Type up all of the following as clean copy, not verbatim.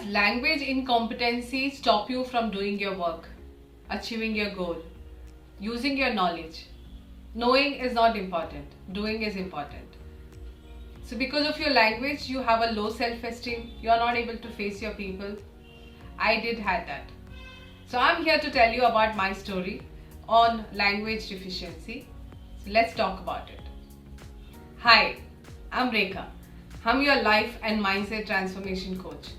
language incompetency stop you from doing your work, achieving your goal, using your knowledge? Knowing is not important, doing is important. So because of your language, you have a low self-esteem, you are not able to face your people. I did have that. So I'm here to tell you about my story on language deficiency. So let's talk about it. Hi, I'm Rekha. I'm your life and mindset transformation coach.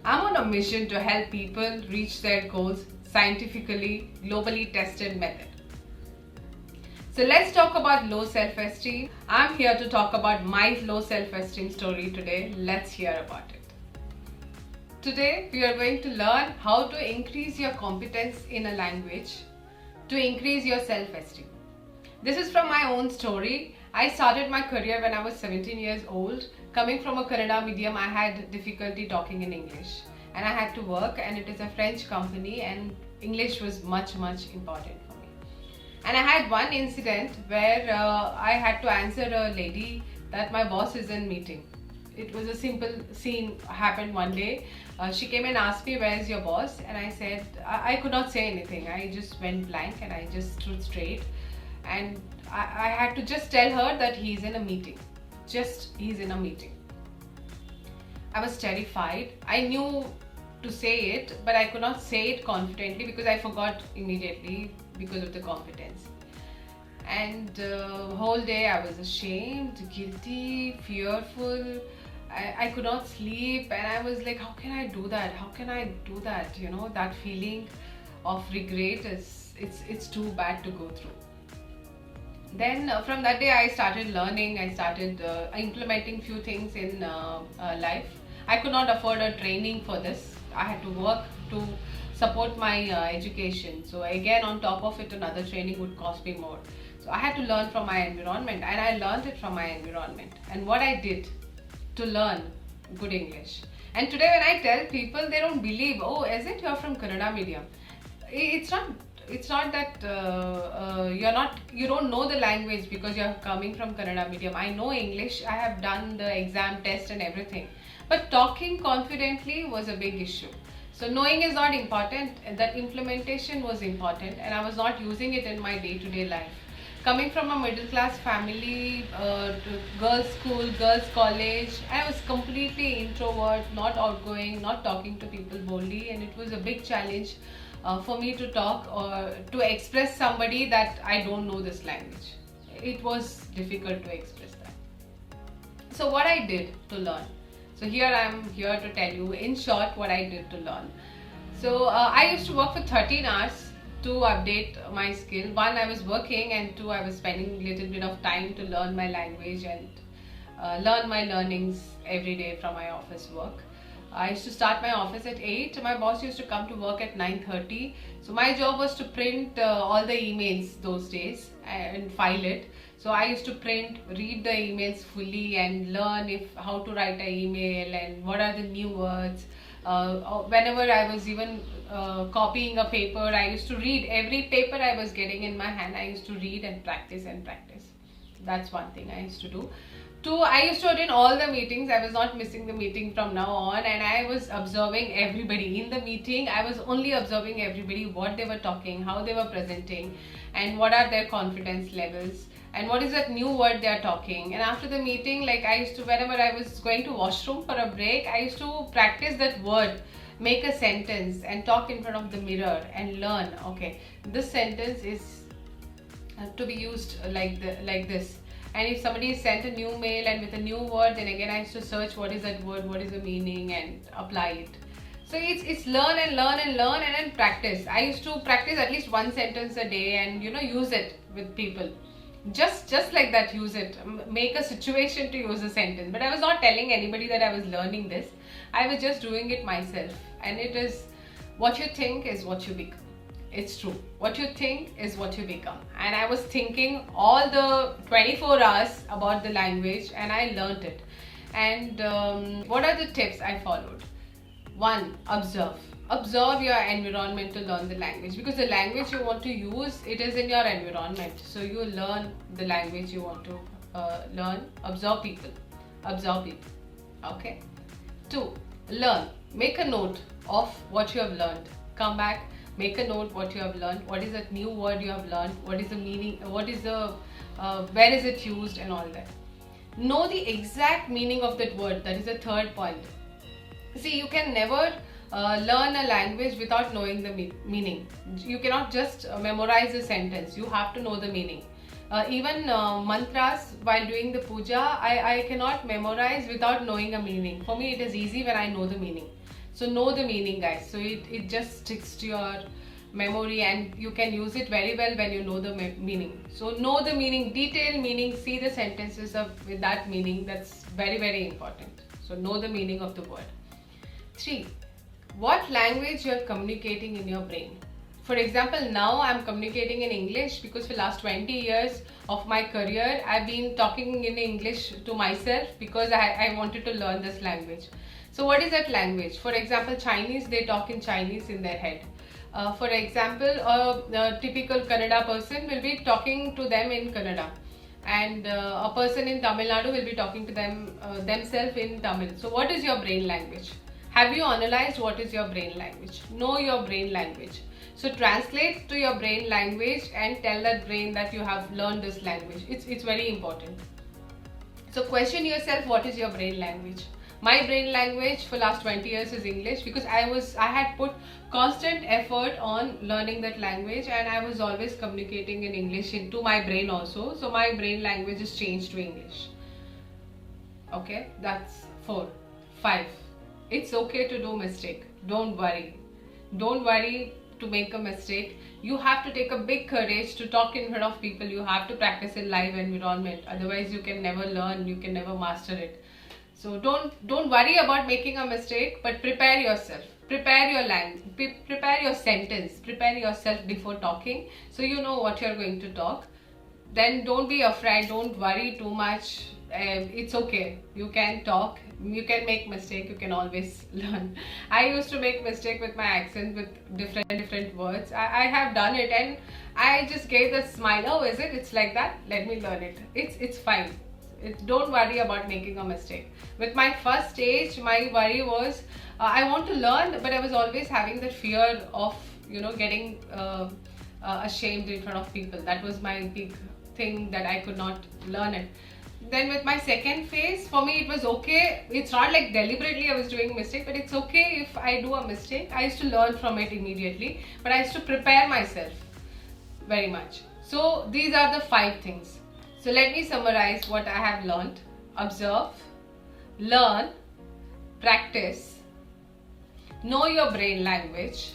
I'm on a mission to help people reach their goals scientifically, globally tested method. So let's talk about low self-esteem. I'm here to talk about my low self-esteem story today. Let's hear about it. Today we are going to learn how to increase your competence in a language to increase your self-esteem. This is from my own story. I started my career when I was 17 years old. Coming from a Kannada medium, I had difficulty talking in English and I had to work, and it is a French company and English was much important for me. And I had one incident where I had to answer a lady that my boss is in meeting. It was a simple scene happened one day. She came and asked me, where is your boss? And I said, I could not say anything. I just went blank and I just stood straight. And I had to just tell her that he's in a meeting. He's in a meeting. I was terrified. I knew to say it, but I could not say it confidently because I forgot immediately because of the competence. And the whole day I was ashamed, guilty, fearful. I could not sleep and I was like, how can I do that? How can I do that? You know, that feeling of regret it's too bad to go through. Then from that day I started learning, I started implementing few things in life. I could not afford a training for this. I had to work to support my education. So again, on top of it, another training would cost me more. So I had to learn from my environment, and I learned it from my environment and what I did to learn good English. And today when I tell people, they don't believe, oh, is it you're from Kannada medium? It's not that you don't know the language because you're coming from Kannada medium. I know English, I have done the exam test and everything. But talking confidently was a big issue. So knowing is not important, that implementation was important, and I was not using it in my day-to-day life. Coming from a middle class family, to girls school, girls college, I was completely introvert, not outgoing, not talking to people boldly, and it was a big challenge for me to talk or to express somebody that I don't know this language. It was difficult to express that. So what I did to learn. So here I am here to tell you in short what I did to learn. So I used to work for 13 hours to update my skill. One, I was working, and two, I was spending a little bit of time to learn my language and learn my learnings every day from my office work. I used to start my office at 8. My boss used to come to work at 9:30. So my job was to print all the emails those days and file it. So I used to print, read the emails fully and learn how to write an email and what are the new words. Whenever I was even copying a paper, I used to read every paper I was getting in my hand. I used to read and practice and practice. That's one thing I used to do. Two, I used to attend all the meetings. I was not missing the meeting from now on, and I was observing everybody in the meeting. I was only observing everybody, what they were talking, how they were presenting, and what are their confidence levels, and what is that new word they are talking. And after the meeting, like I used to, whenever I was going to washroom for a break, I used to practice that word, make a sentence and talk in front of the mirror and learn, okay, this sentence is to be used like this. And if somebody sent a new mail and with a new word, then again I used to search what is that word, what is the meaning, and apply it. So it's learn and then practice. I used to practice at least one sentence a day and use it with people. Just like that, use it. Make a situation to use a sentence. But I was not telling anybody that I was learning this. I was just doing it myself. And it is, what you think is what you become. It's true. What you think is what you become. And I was thinking all the 24 hours about the language, and I learned it. And what are the tips I followed? One, observe. Observe your environment to learn the language, because the language you want to use, it is in your environment. So you learn the language you want to learn. Observe people. Okay. Two, learn. make a note of what you have learned. Come back, make a note what you have learned, what is that new word you have learned, what is the meaning, what is the where is it used, and all that. Know the exact meaning of that word. That is the third point. See, you can never learn a language without knowing the meaning. You cannot just memorize a sentence. You have to know the meaning. Even mantras, while doing the puja, I cannot memorize without knowing a meaning. For me, it is easy when I know the meaning. So know the meaning, guys. So it just sticks to your memory, and you can use it very well when you know the meaning. So know the meaning, detailed meaning, see the sentences with that meaning. That's very, very important. So know the meaning of the word. 3. What language you are communicating in your brain. For example, now I'm communicating in English because for the last 20 years of my career, I've been talking in English to myself because I wanted to learn this language. So what is that language? For example, Chinese, they talk in Chinese in their head. For example, a typical Kannada person will be talking to them in Kannada, and a person in Tamil Nadu will be talking to themselves in Tamil. So what is your brain language? Have you analyzed what is your brain language? Know your brain language. So translate to your brain language and tell that brain that you have learned this language. It's very important. So question yourself, what is your brain language? My brain language for last 20 years is English because I had put constant effort on learning that language, and I was always communicating in English to my brain also. So my brain language is changed to English. Okay, that's 4. 5. It's okay to do mistake. Don't worry. Don't worry to make a mistake. You have to take a big courage to talk in front of people. You have to practice in live environment. Otherwise, you can never learn. You can never master it. So don't worry about making a mistake, but prepare yourself. Prepare your language. Prepare your sentence. Prepare yourself before talking, so you know what you're going to talk. Then don't be afraid. Don't worry too much. It's okay. You can talk. You can make mistake. You can always learn. I used to make mistake with my accent, with different words. I have done it, and I just gave the smile. Oh, is it? It's like that. Let me learn it. It's fine. Don't worry about making a mistake. With my first stage, my worry was I want to learn, but I was always having that fear of getting ashamed in front of people. That was my big thing, that I could not learn it. Then with my second phase, for me it was okay. It's not like deliberately I was doing a mistake, but it's okay if I do a mistake. I used to learn from it immediately, but I used to prepare myself very much. So these are the 5 things. So let me summarize what I have learned. Observe, learn, practice, know your brain language.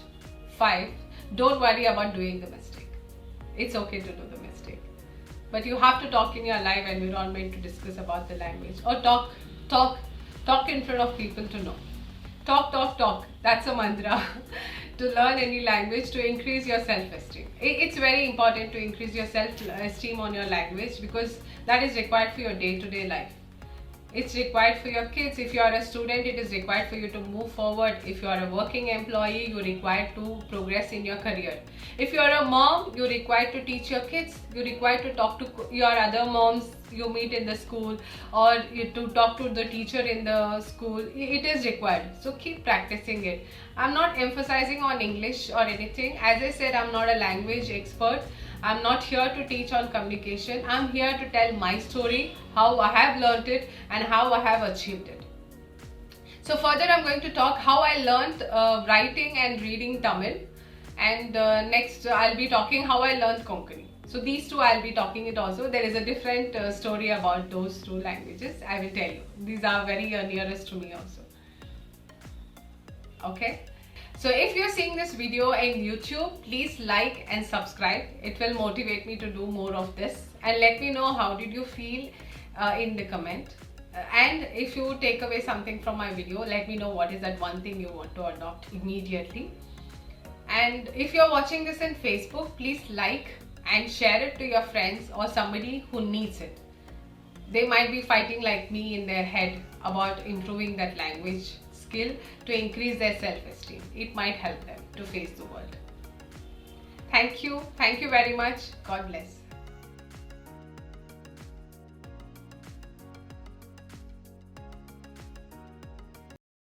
5. Don't worry about doing the mistake. It's okay to do the mistake. But you have to talk in your live environment to discuss about the language, or talk in front of people to know. Talk. That's a mantra to learn any language, to increase your self-esteem. It's very important to increase your self-esteem on your language, because that is required for your day-to-day life. It's required for your kids. If you are a student, it is required for you to move forward. If you are a working employee, you're required to progress in your career. If you are a mom, you're required to teach your kids. You're required to talk to your other moms you meet in the school, or to talk to the teacher in the school. It is required. So keep practicing it. I'm not emphasizing on English or anything. As I said, I'm not a language expert. I'm not here to teach on communication. I'm here to tell my story, how I have learned it and how I have achieved it. So further, I'm going to talk how I learned writing and reading Tamil, and next I'll be talking how I learned Konkani. So these two I'll be talking it also. There is a different story about those 2 languages. I will tell you. These are very nearest to me also. Okay. So if you're seeing this video in YouTube, please like and subscribe. It will motivate me to do more of this. And let me know how did you feel in the comment. And if you take away something from my video, let me know what is that one thing you want to adopt immediately. And if you're watching this in Facebook, please like and share it to your friends or somebody who needs it. They might be fighting like me in their head about improving that language skill to increase their self-esteem. It might help them to face the world. Thank you very much. God bless.